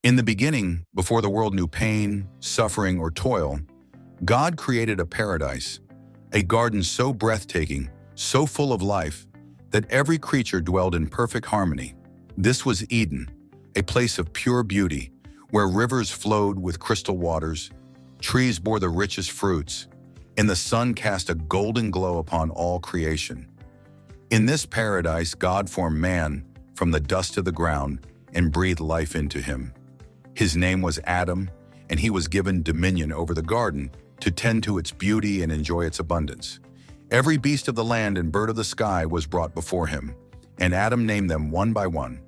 In the beginning, before the world knew pain, suffering, or toil, God created a paradise, a garden so breathtaking, so full of life, that every creature dwelled in perfect harmony. This was Eden, a place of pure beauty, where rivers flowed with crystal waters, trees bore the richest fruits, and the sun cast a golden glow upon all creation. In this paradise, God formed man from the dust of the ground and breathed life into him. His name was Adam, and he was given dominion over the garden to tend to its beauty and enjoy its abundance. Every beast of the land and bird of the sky was brought before him, and Adam named them one by one.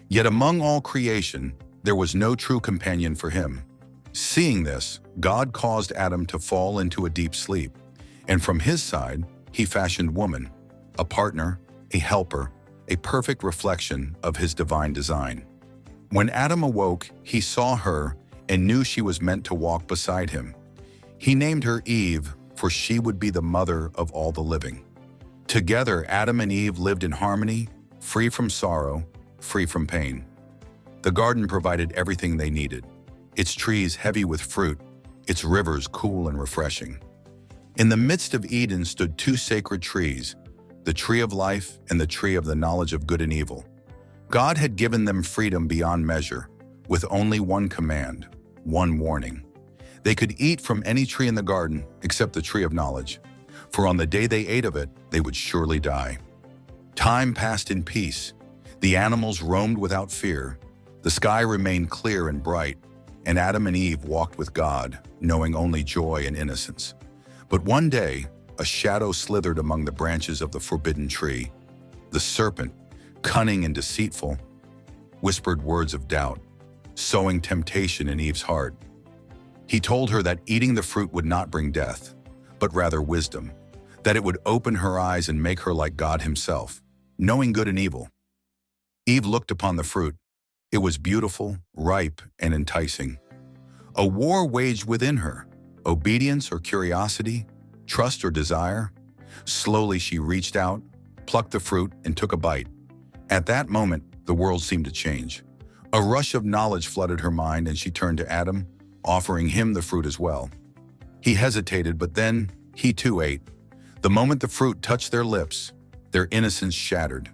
Yet among all creation, there was no true companion for him. Seeing this, God caused Adam to fall into a deep sleep, and from his side, he fashioned woman, a partner, a helper, a perfect reflection of his divine design. When Adam awoke, he saw her and knew she was meant to walk beside him. He named her Eve, for she would be the mother of all the living. Together, Adam and Eve lived in harmony, free from sorrow, free from pain. The garden provided everything they needed, its trees heavy with fruit, its rivers cool and refreshing. In the midst of Eden stood two sacred trees, the tree of life and the tree of the knowledge of good and evil. God had given them freedom beyond measure, with only one command, one warning. They could eat from any tree in the garden except the tree of knowledge, for on the day they ate of it, they would surely die. Time passed in peace. The animals roamed without fear. The sky remained clear and bright, and Adam and Eve walked with God, knowing only joy and innocence. But one day, a shadow slithered among the branches of the forbidden tree. The serpent, cunning and deceitful, whispered words of doubt, sowing temptation in Eve's heart. He told her that eating the fruit would not bring death, but rather wisdom, that it would open her eyes and make her like God himself, knowing good and evil. Eve looked upon the fruit. It was beautiful, ripe, and enticing. A war waged within her, obedience or curiosity, trust or desire. Slowly she reached out, plucked the fruit, and took a bite. At that moment, the world seemed to change. A rush of knowledge flooded her mind, and she turned to Adam, offering him the fruit as well. He hesitated, but then he too ate. The moment the fruit touched their lips, their innocence shattered.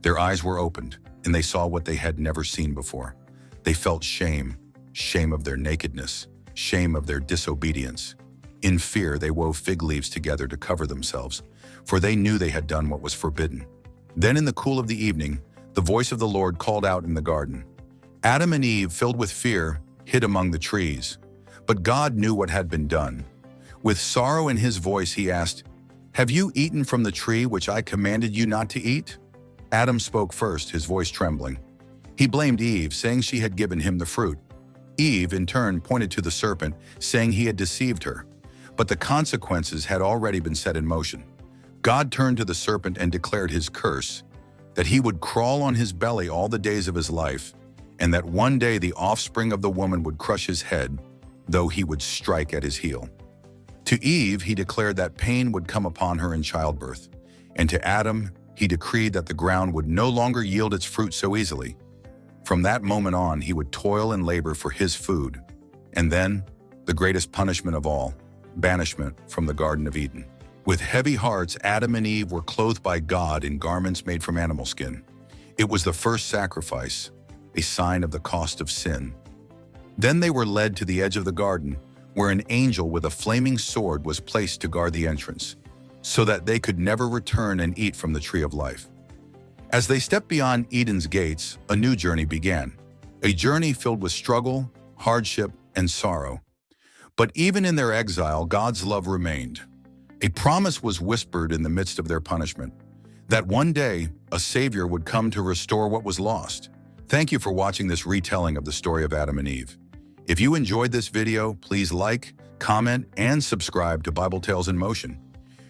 Their eyes were opened, and they saw what they had never seen before. They felt shame, shame of their nakedness, shame of their disobedience. In fear, they wove fig leaves together to cover themselves, for they knew they had done what was forbidden. Then in the cool of the evening, the voice of the Lord called out in the garden. Adam and Eve, filled with fear, hid among the trees. But God knew what had been done. With sorrow in his voice, he asked, "Have you eaten from the tree which I commanded you not to eat?" Adam spoke first, his voice trembling. He blamed Eve, saying she had given him the fruit. Eve, in turn, pointed to the serpent, saying he had deceived her. But the consequences had already been set in motion. God turned to the serpent and declared his curse, that he would crawl on his belly all the days of his life, and that one day the offspring of the woman would crush his head, though he would strike at his heel. To Eve, he declared that pain would come upon her in childbirth, and to Adam, he decreed that the ground would no longer yield its fruit so easily. From that moment on, he would toil and labor for his food, and then, the greatest punishment of all, banishment from the Garden of Eden. With heavy hearts, Adam and Eve were clothed by God in garments made from animal skin. It was the first sacrifice, a sign of the cost of sin. Then they were led to the edge of the garden, where an angel with a flaming sword was placed to guard the entrance, so that they could never return and eat from the tree of life. As they stepped beyond Eden's gates, a new journey began, a journey filled with struggle, hardship, and sorrow. But even in their exile, God's love remained. A promise was whispered in the midst of their punishment, that one day a Savior would come to restore what was lost. Thank you for watching this retelling of the story of Adam and Eve. If you enjoyed this video, please like, comment, and subscribe to Bible Tales in Motion.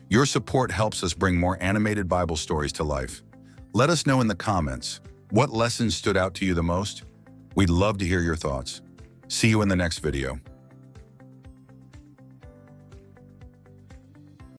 Your support helps us bring more animated Bible stories to life. Let us know in the comments, what lessons stood out to you the most? We'd love to hear your thoughts. See you in the next video.